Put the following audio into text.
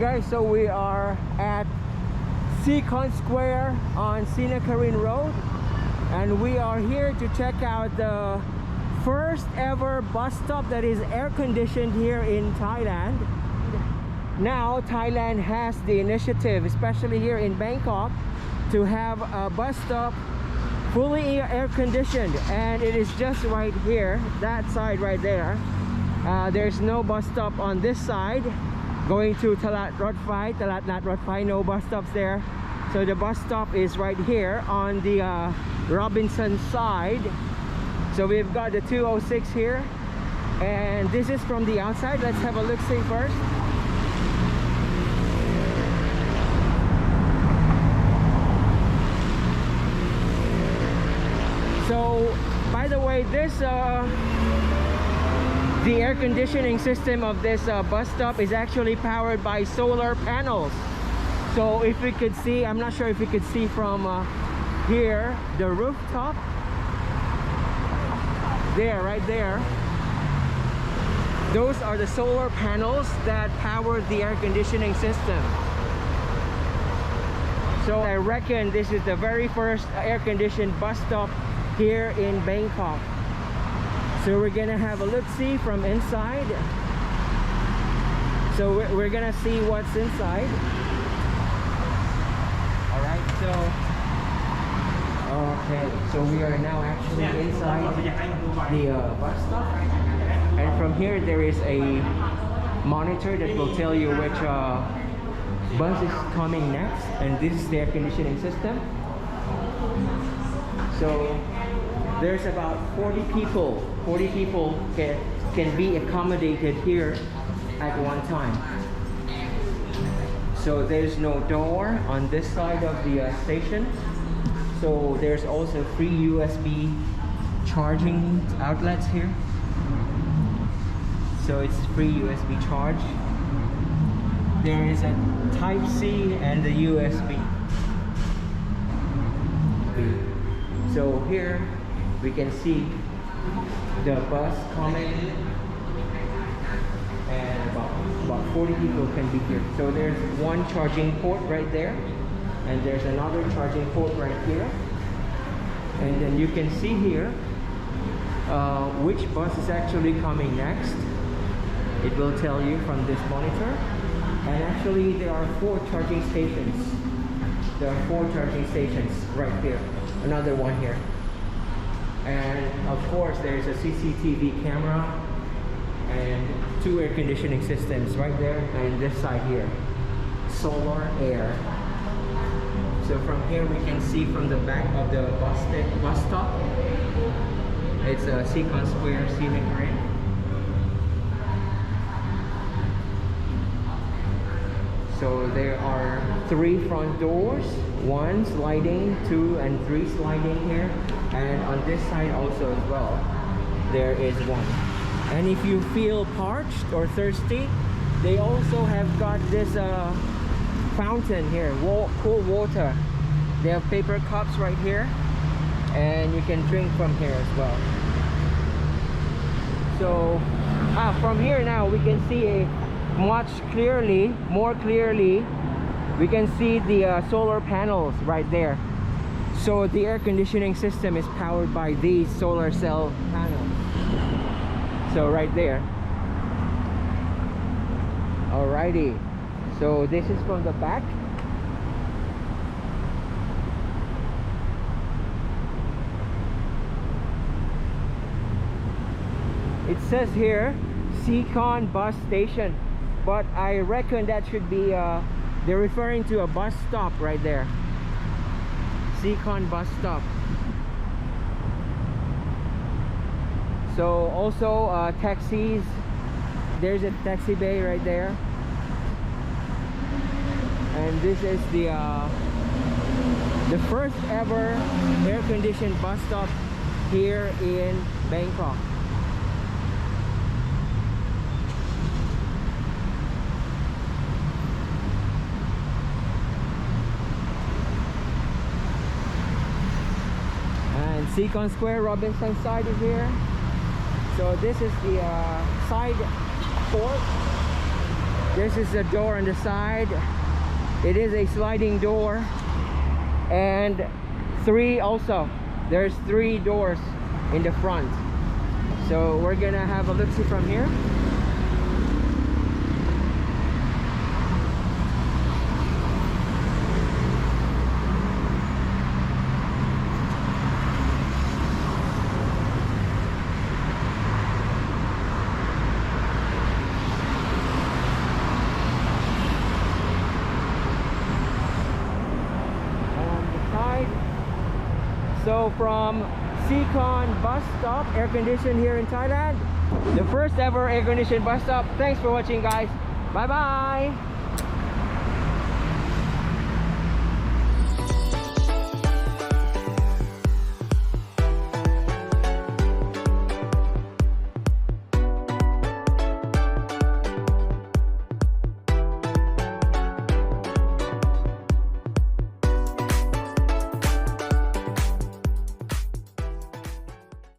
guys, so we are at 𝚒𝚗 Square on 𝚒𝚗𝚗𝚗𝚗 Road, and we are here to check out the first ever bus stop that is air conditioned here in Thailand. Now Thailand has the initiative, especially here in Bangkok, to have a bus stop fully air conditioned, and it is just right here, that side right there. There's no bus stop on this side going to Talat Rotfai, Talat Nat Rotfai, no bus stops there. So the bus stop is right here on the Robinson side. So we've got the 206 here, and this is from the outside. Let's have a look see first. So by the way, this the air conditioning system of this bus stop is actually powered by solar panels. So if we could see, I'm not sure if we could see from here, the rooftop there, right there, those are the solar panels that power the air conditioning system. So I reckon this is the very first air conditioned bus stop here in Bangkok. So we're gonna have a look-see from inside. So we're gonna see what's inside. Alright, so okay, so we are now actually inside the bus stop, and from here there is a monitor that will tell you which bus is coming next, and this is the air conditioning system. So there's about 40 people can be accommodated here at one time. So there's no door on this side of the station. So there's also free USB charging outlets here. So it's free USB charge. There is a Type-C and the USB. So here we can see the bus coming, and about 40 people can be here. So there's one charging port right there, and there's another charging port right here, and then you can see here which bus is actually coming next. It will tell you from this monitor, and actually there are 4 charging stations. There are 4 charging stations right here, another one here. And of course there's a CCTV camera and 2 air conditioning systems right there, and this side here, solar air. So from here we can see from the back of the bus stop, it's a 𝚒𝚗 Square 𝚒𝚗𝚗𝚗𝚗. So there are 3 front doors, 1 sliding, 2 and 3 sliding here, and on this side also as well there is 1. And if you feel parched or thirsty, they also have got this fountain here, cool water. They have paper cups right here, and you can drink from here as well. So from here now we can see more clearly we can see the solar panels right there. So the air conditioning system is powered by these solar cell panels. So right there. Alrighty, so this is from the back. It says here 𝚒𝚗 bus station, but I reckon that should be they're referring to a bus stop right there. 𝚒𝚗 bus stop. So also taxis, there's a taxi bay right there, and this is the first ever air-conditioned bus stop here in Bangkok. 𝚒𝚗 Square Robinson side is here. So this is the side port. This is the door on the side. It is a sliding door, and three also. There's 3 doors in the front. So we're gonna have a look-see from here. So from 𝚒𝚗 bus stop, air conditioned here in Thailand, the first ever air conditioned bus stop. Thanks for watching, guys. Bye bye.